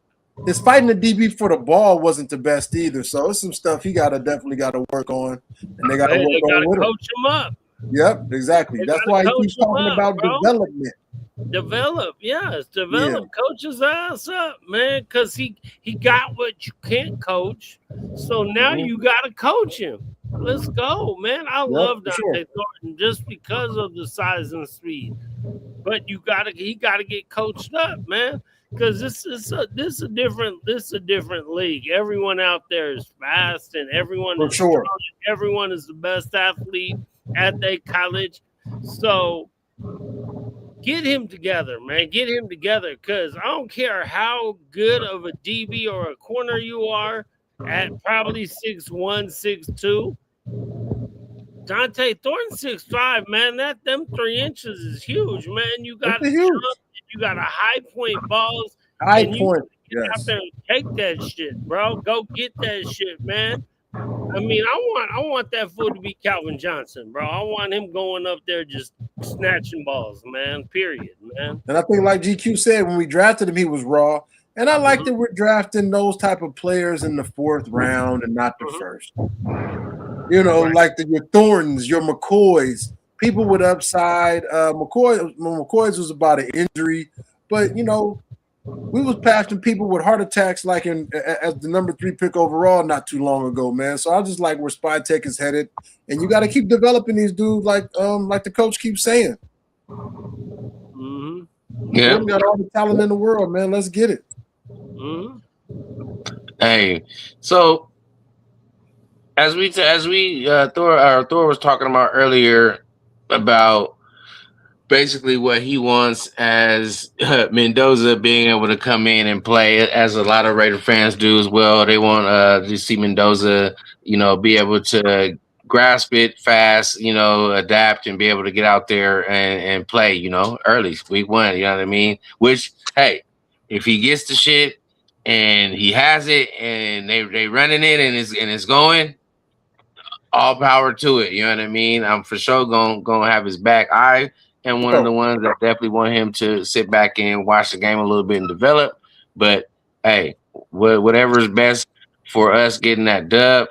the DB for the ball wasn't the best either. So it's some stuff he definitely got to work on, and they got to work on with coach him up. Yep, exactly. That's why he keeps talking about development. Develop, yes, develop. Yeah. Coach his ass up, man, because he got what you can't coach. So now you got to coach him. Let's go, man. I love Dante Thornton just because of the size and speed. But he got to get coached up, man. Because this is a different league. Everyone out there is fast, and everyone is strong. Everyone is the best athlete at their college. So get him together, man. Get him together, because I don't care how good of a DB or a corner you are at probably 6'1", 6'2". Dante Thornton 6'5", man. Them 3 inches is huge, man. You got to jump. You got a high point balls. High point. Get out there and take that shit, bro. Go get that shit, man. I mean, I want that fool to be Calvin Johnson, bro. I want him going up there just snatching balls, man. Period, man. And I think, like GQ said, when we drafted him, he was raw. And I like that we're drafting those type of players in the 4th round and not the first. Like your Thorntons, your McCoys, people with upside. McCoy's was about an injury, but we was passing people with heart attacks like as the number 3 pick overall not too long ago, man. So I just like where Spy Tech is headed, and you got to keep developing these dudes like the coach keeps saying. Mm-hmm. Yeah, we got all the talent in the world, man. Let's get it. Mm-hmm. Hey, so as Thor was talking about earlier about basically what he wants as Mendoza being able to come in and play, as a lot of Raider fans do as well. They want to see Mendoza, be able to grasp it fast, adapt and be able to get out there and play, early, week 1, you know what I mean? Which, hey, if he gets the shit and he has it and they running it and it's going, all power to it, you know what I mean? I'm for sure gonna have his back. I am one of the ones that definitely want him to sit back and watch the game a little bit and develop. But hey, whatever is best for us getting that dub,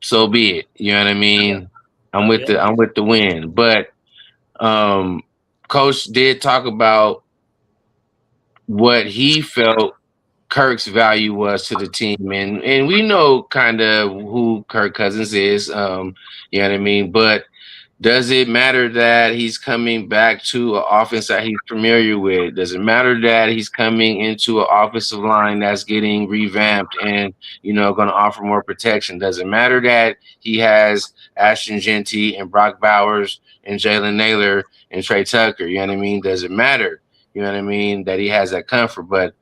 so be it. You know what I mean? I'm with the win. But Coach did talk about what he felt Kirk's value was to the team, and we know kind of who Kirk Cousins is, you know what I mean? But Does it matter that he's coming back to an offense that he's familiar with? Does it matter that he's coming into an offensive line that's getting revamped and, going to offer more protection? Does it matter that he has Ashton Genty and Brock Bowers and Jalen Naylor and Trey Tucker? You know what I mean? Does it matter? You know what I mean? That he has that comfort. But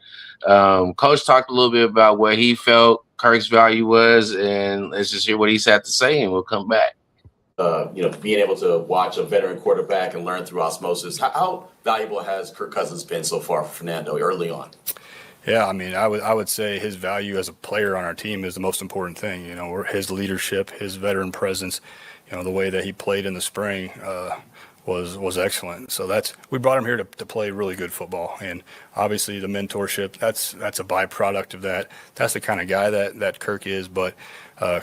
Coach talked a little bit about what he felt Kirk's value was, and let's just hear what he's had to say, and we'll come back. Being able to watch a veteran quarterback and learn through osmosis, how valuable has Kirk Cousins been so far for Fernando early on? Yeah, I mean, I would say his value as a player on our team is the most important thing. His leadership, his veteran presence, the way that he played in the spring was excellent. So we brought him here to play really good football, and obviously the mentorship that's a byproduct of that. That's the kind of guy that Kirk is, but.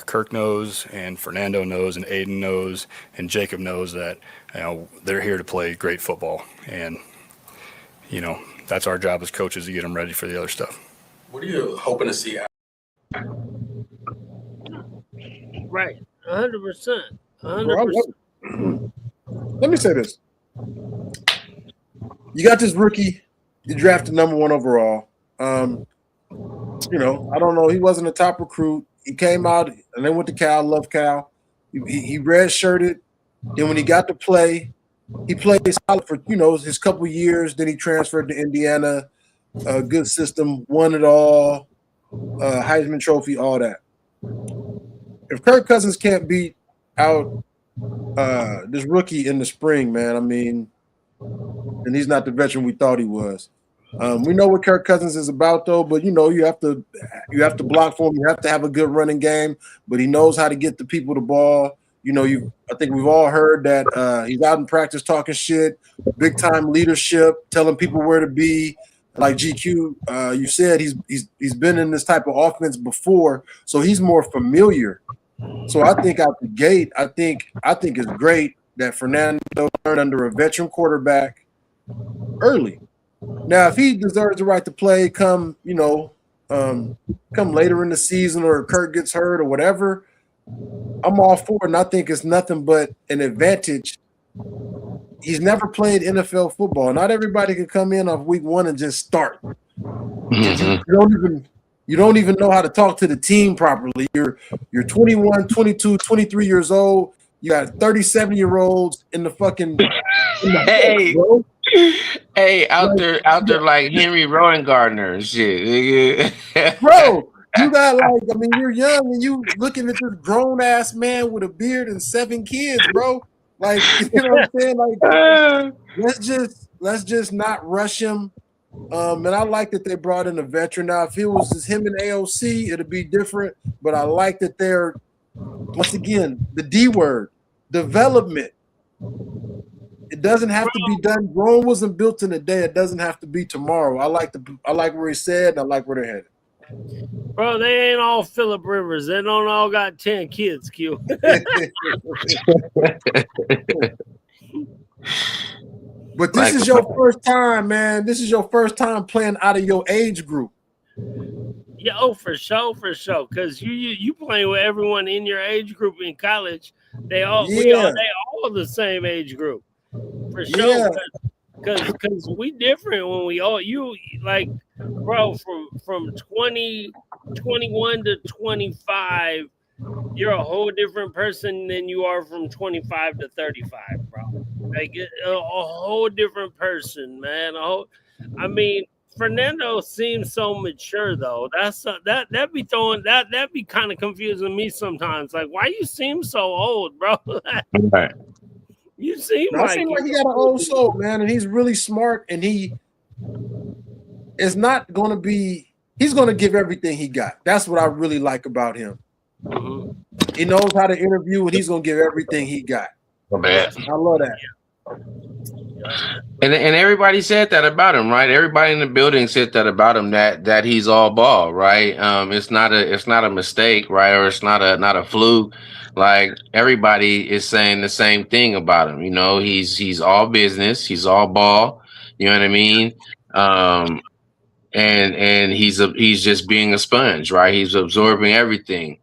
Kirk knows, and Fernando knows, and Aiden knows, and Jacob knows that they're here to play great football, and that's our job as coaches to get them ready for the other stuff. What are you hoping to see? Right, 100%. 100%. Let me say this: you got this rookie, you drafted number 1 overall. I don't know, he wasn't a top recruit. He came out and then went to Cal. Love Cal. He redshirted. Then when he got to play, he played solid for his couple years. Then he transferred to Indiana. Good system, won it all. Heisman Trophy, all that. If Kirk Cousins can't beat out this rookie in the spring, man, I mean, and he's not the veteran we thought he was. We know what Kirk Cousins is about, though. But you have to block for him. You have to have a good running game. But he knows how to get the people the ball. I think we've all heard that he's out in practice talking shit, big time leadership, telling people where to be. Like GQ, you said he's been in this type of offense before, so he's more familiar. So I think out the gate, I think it's great that Fernando learned under a veteran quarterback early. Now, if he deserves the right to play, come later in the season, or Kirk gets hurt or whatever, I'm all for it. And I think it's nothing but an advantage. He's never played NFL football. Not everybody can come in off week 1 and just start. Mm-hmm. You don't even know how to talk to the team properly. You're 21, 22, 23 years old. You got 37-year-olds in the fucking hey. bro. Hey, out there like Henry Rowan-Gardner and shit. Bro, you got you're young and you looking at this grown ass man with a beard and 7 kids, bro. Like, you know what I'm saying? Like, let's just not rush him. And I like that they brought in a veteran. Now, if it was just him and AOC, it'd be different. But I like that they're, once again, the D word, development. It doesn't have to be done. Rome wasn't built in a day. It doesn't have to be tomorrow. I like where he said, and I like where they're headed. Bro, they ain't all Phillip Rivers. They don't all got 10 kids, Q. But this is your first time, man. This is your first time playing out of your age group. Yeah, for sure. Because you playing with everyone in your age group in college. They all the same age group. For sure. Because we different when we all bro, from 21 to 25, you're a whole different person than you are from 25 to 35, bro. Like a whole different person, man. Fernando seems so mature though. That be kind of confusing me sometimes. Like, why you seem so old, bro? Right. You seem like he got an old soul, man, and he's really smart, and he is not going to be. He's going to give everything he got. That's what I really like about him. Mm-hmm. He knows how to interview, and he's going to give everything he got. I love that. And everybody said that about him, right? Everybody in the building said that about him, that he's all ball, right? It's not a mistake, right? Or it's not a fluke. Like, everybody is saying the same thing about him. He's all business, he's all ball. You know what I mean? And he's just being a sponge, right? He's absorbing everything.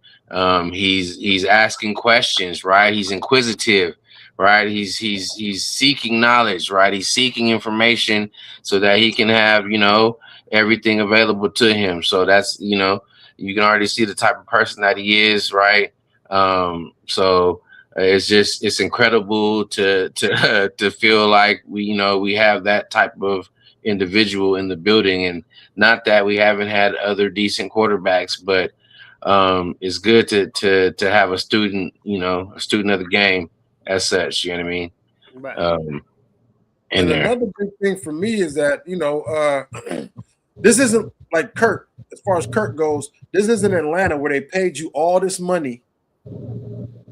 He's asking questions, right? He's inquisitive, right? He's seeking knowledge, right? He's seeking information so that he can have, you know, everything available to him. So that's, you know, you can already see the type of person that he is, right? So it's incredible to to feel like we, you know, we have that type of individual in the building. And not that we haven't had other decent quarterbacks, but it's good to have a student, you know, a student of the game as such. You know what I mean? Right. In And there, another big thing for me is that, you know, this isn't like Kirk, as far as Kirk goes, this isn't Atlanta where they paid you all this money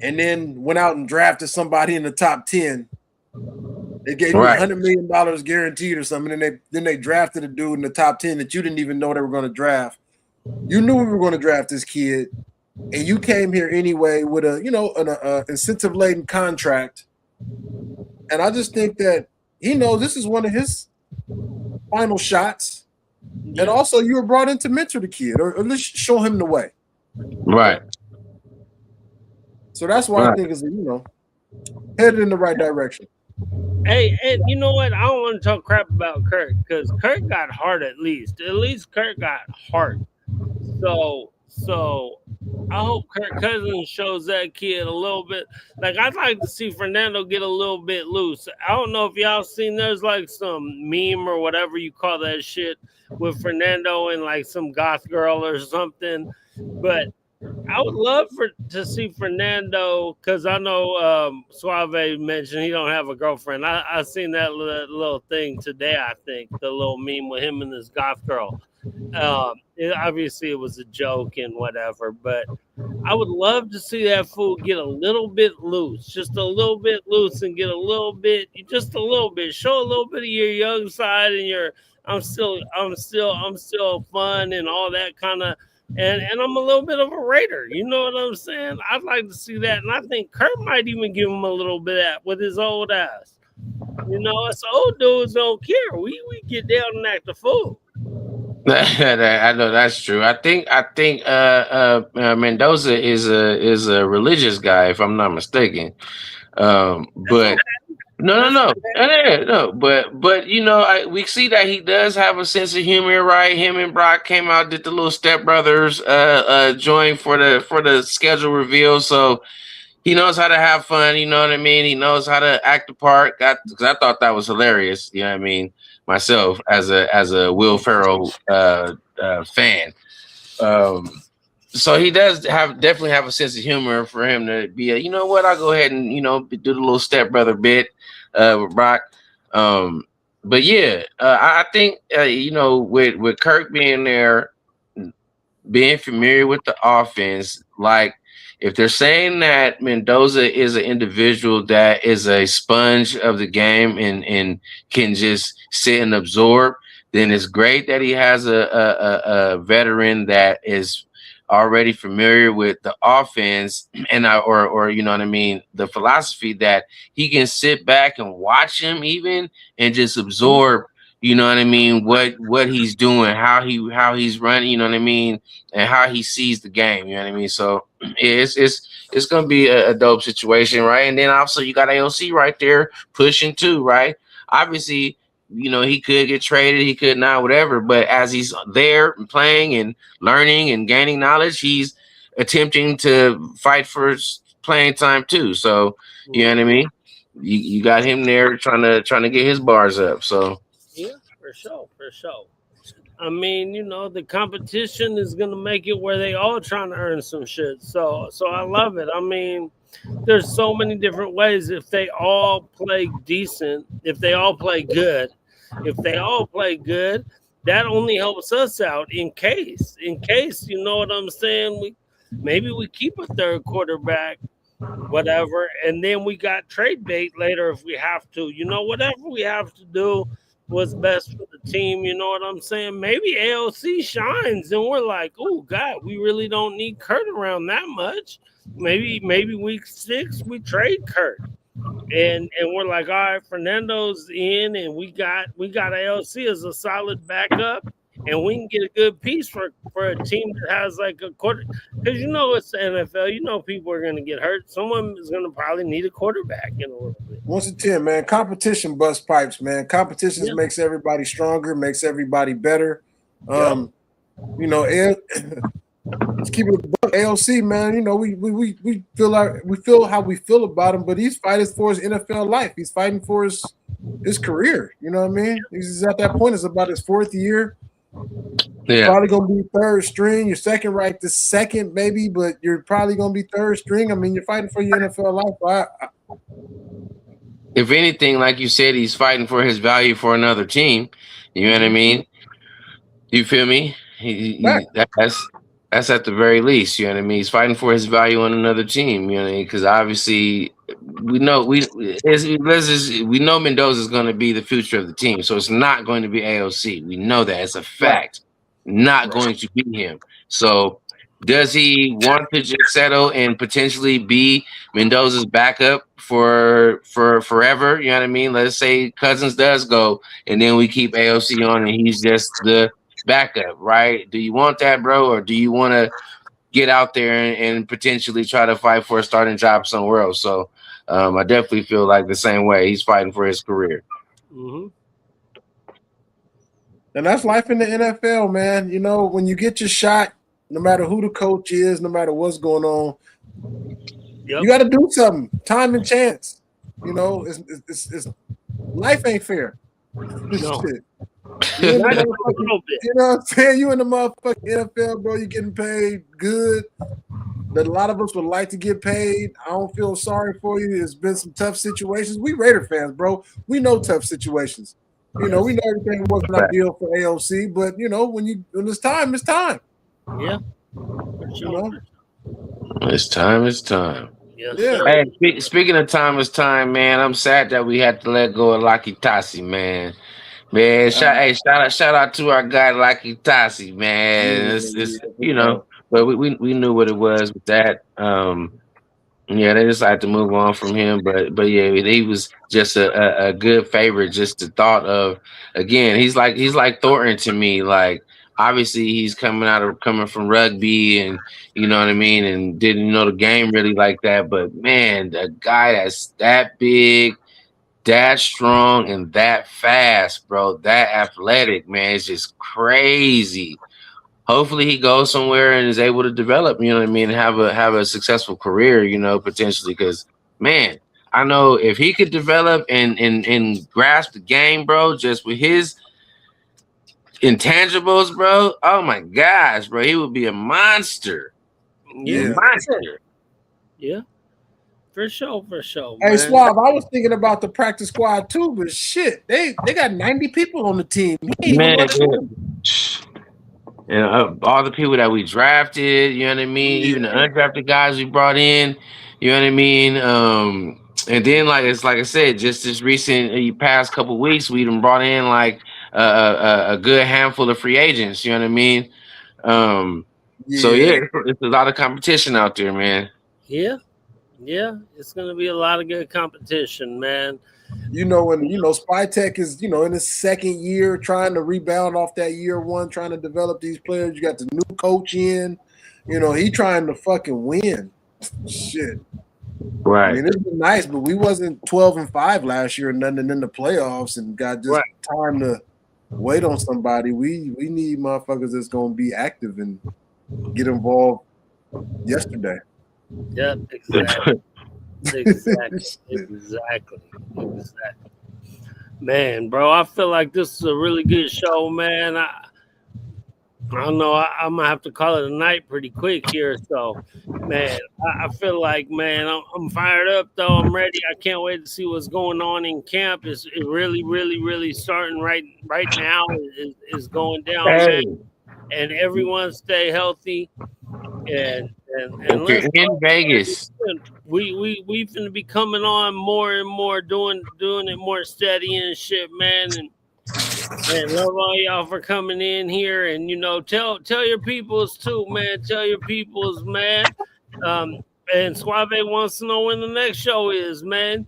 and then went out and drafted somebody in the top 10. They gave you right? $100 million guaranteed or something, and then they drafted a dude in the top 10 that you didn't even know they were going to draft. You knew we were going to draft this kid, and you came here anyway with a, you know, an incentive laden contract. And I just think that he knows this is one of his final shots. And also, you were brought in to mentor the kid, or at least show him the way. Right. So that's why I think it's, you know, headed in the right direction. Hey, and you know what? I don't want to talk crap about Kirk because Kirk got heart at least. At least Kirk got heart. So I hope Kirk Cousins shows that kid a little bit. Like, I'd like to see Fernando get a little bit loose. I don't know if y'all seen, there's like some meme or whatever you call that shit with Fernando and like some goth girl or something. But I would love to see Fernando, because I know Suave mentioned he don't have a girlfriend. I seen that little thing today, I think, the little meme with him and this goth girl. Obviously, it was a joke and whatever, but I would love to see that fool get a little bit loose, just a little bit loose, and get a little bit, just a little bit, show a little bit of your young side and your I'm still fun and all that kind of. And I'm a little bit of a Raider. You know what I'm saying? I'd like to see that. And I think Kurt might even give him a little bit of that with his old ass. You know, us old dudes don't care. We get down and act a fool. I know that's true. I think Mendoza is a religious guy, if I'm not mistaken. But no. But you know, we see that he does have a sense of humor, right? Him and Brock came out, did the little Step Brothers join for the schedule reveal, so he knows how to have fun. You know what I mean? He knows how to act the part. Because I thought that was hilarious. You know what I mean? Myself as a Will Ferrell fan. So he does definitely have a sense of humor for him to be you know what, I'll go ahead and, you know, do the little stepbrother bit with Brock. But yeah, I think, you know, with Kirk being there, being familiar with the offense, like if they're saying that Mendoza is an individual that is a sponge of the game and can just sit and absorb, then it's great that he has a veteran that is already familiar with the offense and or you know what I mean, the philosophy, that he can sit back and watch him even and just absorb, you know what I mean, what he's doing, how he's running, you know what I mean, and how he sees the game, you know what I mean. So it's gonna be a dope situation, right? And then also you got AOC right there pushing too, right? Obviously, you know, he could get traded, he could not, whatever. But as he's there playing and learning and gaining knowledge, he's attempting to fight for playing time too. So you know what I mean. You got him there trying to get his bars up. So yeah, for sure. I mean, you know, the competition is gonna make it where they all trying to earn some shit. So I love it. I mean, there's so many different ways. If they all play decent, if they all play good, that only helps us out in case, you know what I'm saying? Maybe we keep a third quarterback, whatever, and then we got trade bait later if we have to. You know, whatever we have to do what's best for the team, you know what I'm saying? Maybe AOC shines and we're like, oh God, we really don't need Kurt around that much. Maybe week 6 we trade Kurt. And we're like, all right, Fernando's in and we got AOC as a solid backup. and we can get a good piece for a team that has like a quarter. Because it's the NFL. People are going to get hurt. Someone is going to probably need a quarterback in a little bit. Once a 10, man. Competition busts pipes, man. Competition Yeah. makes everybody stronger, makes everybody better. Let's keep it a buck. AOC, man. We feel how we feel about him, but he's fighting for his NFL life. He's fighting for his career. You know what I mean? He's at that point. It's about his 4th year. Yeah. Probably gonna be 3rd string. Your second right this second, maybe, but you're probably gonna be 3rd string. I mean, you're fighting for your NFL life. If anything, like you said, he's fighting for his value for another team. You know what I mean? You feel me? That's at the very least. You know what I mean? He's fighting for his value on another team. You know what I mean? Because obviously, we know Mendoza is going to be the future of the team. So it's not going to be AOC. We know that. It's a fact. Not going to be him. So does he want to just settle and potentially be Mendoza's backup for forever? You know what I mean? Let's say Cousins does go, and then we keep AOC on, and he's just the backup, right? Do you want that, bro, or do you want to get out there and potentially try to fight for a starting job somewhere else? So I definitely feel like the same way. He's fighting for his career. Mm-hmm. And that's life in the NFL, man. When you get your shot, no matter who the coach is, no matter what's going on, you got to do something. Time and chance. It's life ain't fair. No. Shit. You know what I'm saying? You in the motherfucking NFL, bro. You're getting paid good. But a lot of us would like to get paid. I don't feel sorry for you. There's been some tough situations. We Raider fans, bro. We know tough situations. We know everything wasn't ideal for AOC, but when it's time, it's time. Yeah. For sure. It's time. It's time. Yes, yeah. Hey, speaking of time, it's time, man. I'm sad that we had to let go of Lucky Tassi, man. Man, shout out to our guy Lucky Tassi, man. But we knew what it was with that. Yeah, they decided to move on from him, but yeah, he was just a good favorite. Just the thought of, again, he's like Thornton to me. Like, obviously he's coming from rugby, and you know what I mean, and didn't know the game really like that. But man, the guy that's that big, that strong, and that fast, bro, that athletic, man, it's just crazy. Hopefully he goes somewhere and is able to develop, you know what I mean, have a successful career, potentially. Because, man, I know if he could develop and grasp the game, bro, just with his intangibles, bro, oh my gosh, bro, he would be a monster. Yeah. Monster. Yeah. For sure. Hey, man. Suave, I was thinking about the practice squad too, but shit, they got 90 people on the team. Man, and all the people that we drafted, you know what I mean? Yeah. Even the undrafted guys we brought in, you know what I mean? And then, like I said, just this past couple weeks, we even brought in like a good handful of free agents, you know what I mean? So yeah, it's a lot of competition out there, man. Yeah, it's gonna be a lot of good competition, man. When Spytech is in his 2nd year trying to rebound off that year one, trying to develop these players. You got the new coach in, he trying to fucking win. Shit. Right. I mean, it's been nice, but we wasn't 12-5 last year and nothing in the playoffs and got just time to wait on somebody. We need motherfuckers that's gonna be active and get involved yesterday. Yeah, exactly. Exactly. Man, bro, I feel like this is a really good show, man. I don't know. I'm gonna have to call it a night pretty quick here. So, man, I feel like, man, I'm fired up though. I'm ready. I can't wait to see what's going on in camp. It's really starting right now. Is going down, man. And everyone stay healthy. And let's in Vegas. We finna be coming on more and more, doing it more steady and shit, man. And love all y'all for coming in here, and tell your peoples too, man. Tell your peoples, man. And Suave wants to know when the next show is, man.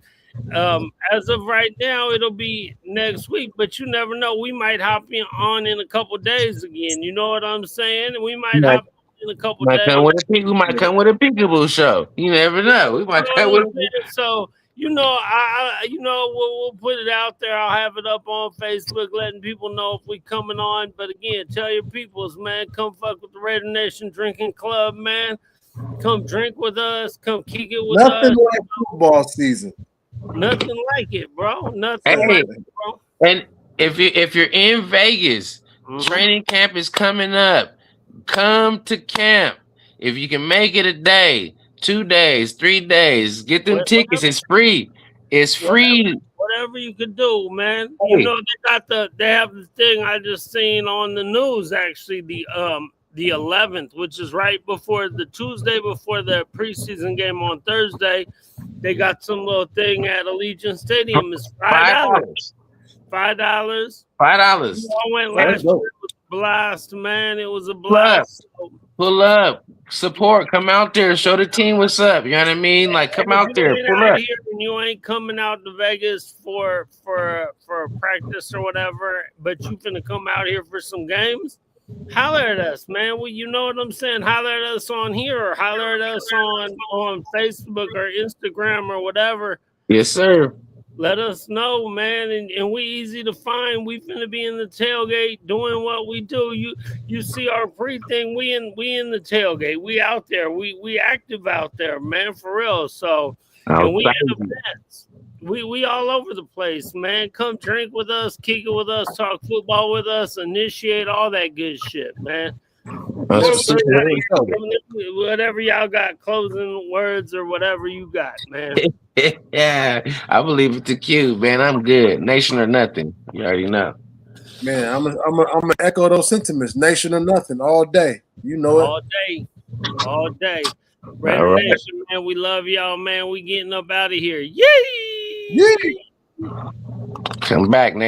As of right now, it'll be next week, but you never know. We might hop on in a couple days again. You know what I'm saying? We might Might, hop in a couple might days. come with a we might come with a peekaboo show. You never know. We might You know come what with. I'm saying? So we'll put it out there. I'll have it up on Facebook, letting people know if we coming on. But again, tell your peoples, man, come fuck with the Raider Nation Drinking Club, man. Come drink with us. Come kick it with Nothing us. like football season. Nothing like it, bro. Nothing Hey, like it, bro. and if you're in Vegas, training camp is coming up. Come to camp. If you can make it a day, 2 days, 3 days, get them tickets. It's free. It's free. Whatever you could do, man. Hey. You know they have the thing I just seen on the news actually, the 11th, which is right before the Tuesday before the preseason game on Thursday. They got some little thing at Allegiant Stadium. It's $5. $5. $5. I went last year. It was a blast, man. It was a blast. Pull up. Support. Come out there. Show the team what's up. You know what I mean? Like, come out there. Pull up. Here and you ain't coming out to Vegas for practice or whatever, but you finna come out here for some games. Holler at us, man. Well, you know what I'm saying? Holler at us on here or holler at us on Facebook or Instagram or whatever. Yes, sir. Let us know, man, and we easy to find. We finna be in the tailgate doing what we do. You see our pre thing. We in the tailgate. We out there. We active out there, man, for real. So and we in events. We all over the place, man. Come drink with us, kick it with us, talk football with us, initiate all that good shit, man. Whatever y'all got, closing words or whatever you got, man. Yeah, I believe it to Q, man. I'm good. Nation or nothing. You already know. Man, I'm gonna echo those sentiments. Nation or nothing, all day. You know all day, all day. Raider Nation, man. We love y'all, man. We getting up out of here. Yay! Yay! Come back, Nation.